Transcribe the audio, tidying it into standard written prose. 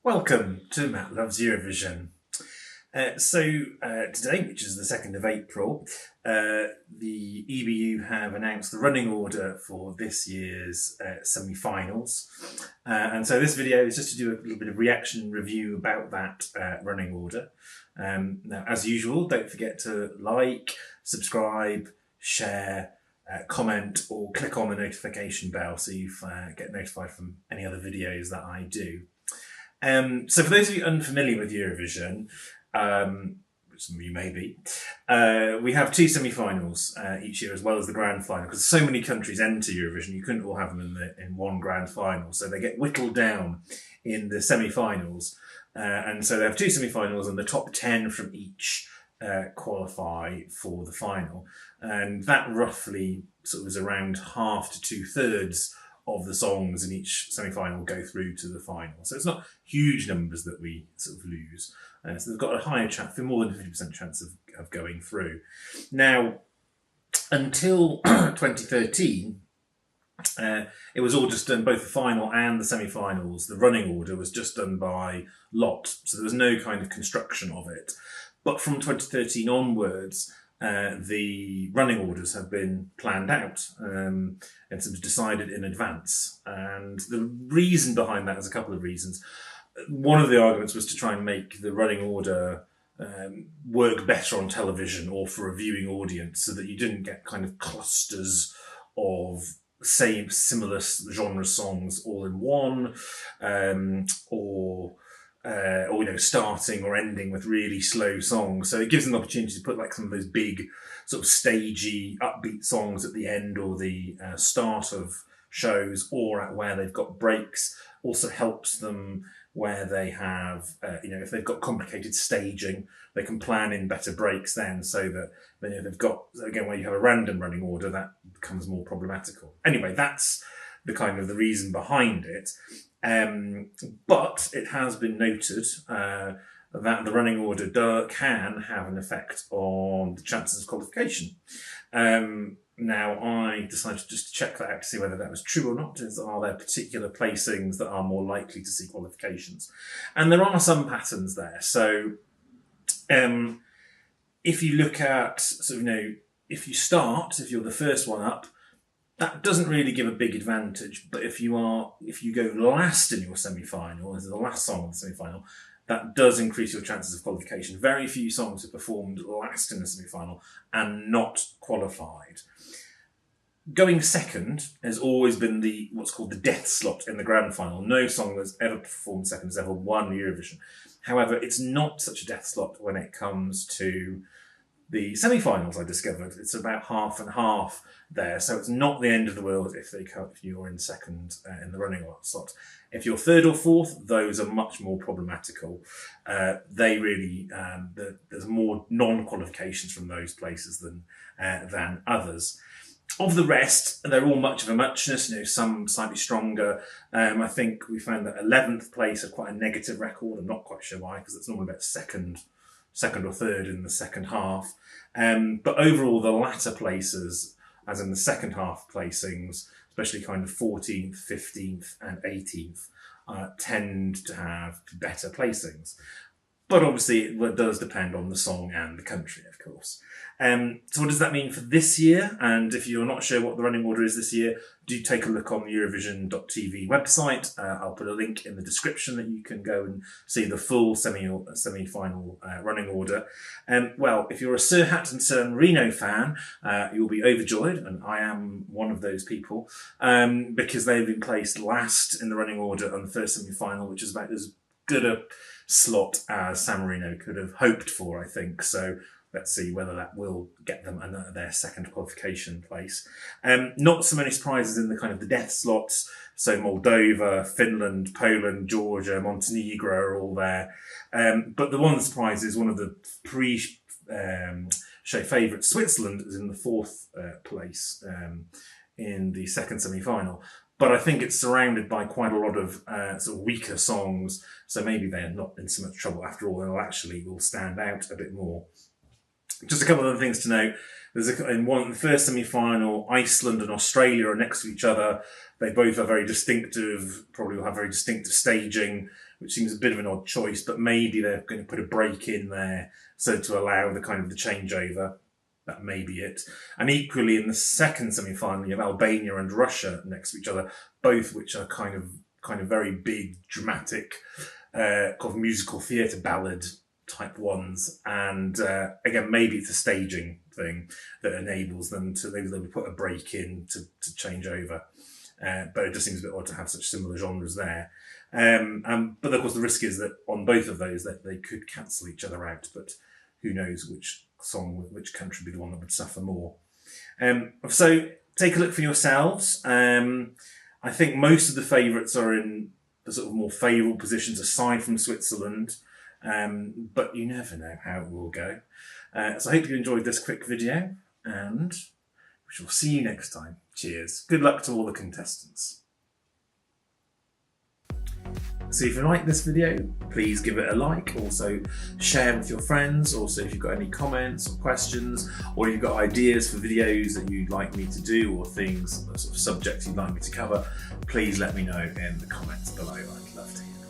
Welcome to Matt Loves Eurovision. Today, which is the 2nd of April, the EBU have announced the running order for this year's semi-finals. And so this video is just to do a little bit of reaction review about that running order. Now, as usual, don't forget to like, subscribe, share, comment, or click on the notification bell so you get notified from any other videos that I do. So for those of you unfamiliar with Eurovision, which some of you may be, we have two semi-finals each year as well as the grand final, because so many countries enter Eurovision, you couldn't all have them in one grand final, so they get whittled down in the semi-finals, and so they have two semi-finals and the top 10 from each qualify for the final, and that roughly sort of is around half to 2/3 of the songs in each semi-final go through to the final. So it's not huge numbers that we sort of lose. So they've got a higher chance, more than 50% chance of going through. Now, until 2013, it was all just done, both the final and the semi-finals. The running order was just done by lot. So there was no kind of construction of it. But from 2013 onwards, the running orders have been planned out and sort of decided in advance. And the reason behind that is a couple of reasons. One of the arguments was to try and make the running order work better on television or for a viewing audience, so that you didn't get kind of clusters of similar genre songs all in one, or starting or ending with really slow songs. So it gives them the opportunity to put like some of those big sort of stagey upbeat songs at the end or the start of shows, or at where they've got breaks. Also helps them where they have, if they've got complicated staging, they can plan in better breaks then, so that they've got, again, where you have a random running order, that becomes more problematical. Anyway, that's the kind of the reason behind it. But it has been noted that the running order can have an effect on the chances of qualification. Now, I decided just to check that out to see whether that was true or not. Are there particular placings that are more likely to see qualifications? And there are some patterns there. So if you look at, if you're the first one up, that doesn't really give a big advantage. But if you go last in your semi-final, as the last song of the semi-final, that does increase your chances of qualification. Very few songs have performed last in the semi-final and not qualified. Going second has always been what's called the death slot in the grand final. No song that's ever performed second has ever won Eurovision. However, it's not such a death slot when it comes to the semi-finals, I discovered. It's about half and half there, so it's not the end of the world if you're in second in the running slot. If you're third or fourth, those are much more problematical. They really there's more non-qualifications from those places than others. Of the rest, they're all much of a muchness. Some slightly stronger. I think we found that 11th place had quite a negative record. I'm not quite sure why, because it's normally about second or third in the second half. But overall, the latter places, as in the second half placings, especially kind of 14th, 15th and 18th, tend to have better placings. But obviously it does depend on the song and the country, of course. So what does that mean for this year? And if you're not sure what the running order is this year, do take a look on the Eurovision.tv website. I'll put a link in the description that you can go and see the full semi-final running order. Well, if you're a Serhat and San Marino fan, you'll be overjoyed, and I am one of those people, because they've been placed last in the running order on the first semi-final, which is about as good a slot as San Marino could have hoped for, I think. So let's see whether that will get them their second qualification place. Not so many surprises in the kind of the death slots. So Moldova, Finland, Poland, Georgia, Montenegro are all there. But the one surprise is one of the show favourites, Switzerland, is in the fourth place in the second semi-final. But I think it's surrounded by quite a lot of sort of weaker songs, so maybe they're not in so much trouble after all. They'll stand out a bit more. Just a couple of other things to note. There's in the first semi-final, Iceland and Australia are next to each other. They both are very distinctive, probably will have very distinctive staging, which seems a bit of an odd choice, but maybe they're going to put a break in there so to allow the changeover. That may be it. And equally in the second semi-final, you have Albania and Russia next to each other, both which are kind of very big, dramatic, kind of musical theatre ballad type ones. And again, maybe it's a staging thing that enables them to, they would put a break in to change over. But it just seems a bit odd to have such similar genres there. But of course the risk is that on both of those that they could cancel each other out, but who knows which song, which country would be the one that would suffer more. So take a look for yourselves. I think most of the favourites are in the sort of more favourable positions aside from Switzerland, but you never know how it will go. So I hope you enjoyed this quick video, and we shall see you next time. Cheers. Good luck to all the contestants. So if you like this video, please give it a like. Also share with your friends. Also, if you've got any comments or questions, or you've got ideas for videos that you'd like me to do, or things, sort of subjects you'd like me to cover, please let me know in the comments below. I'd love to hear.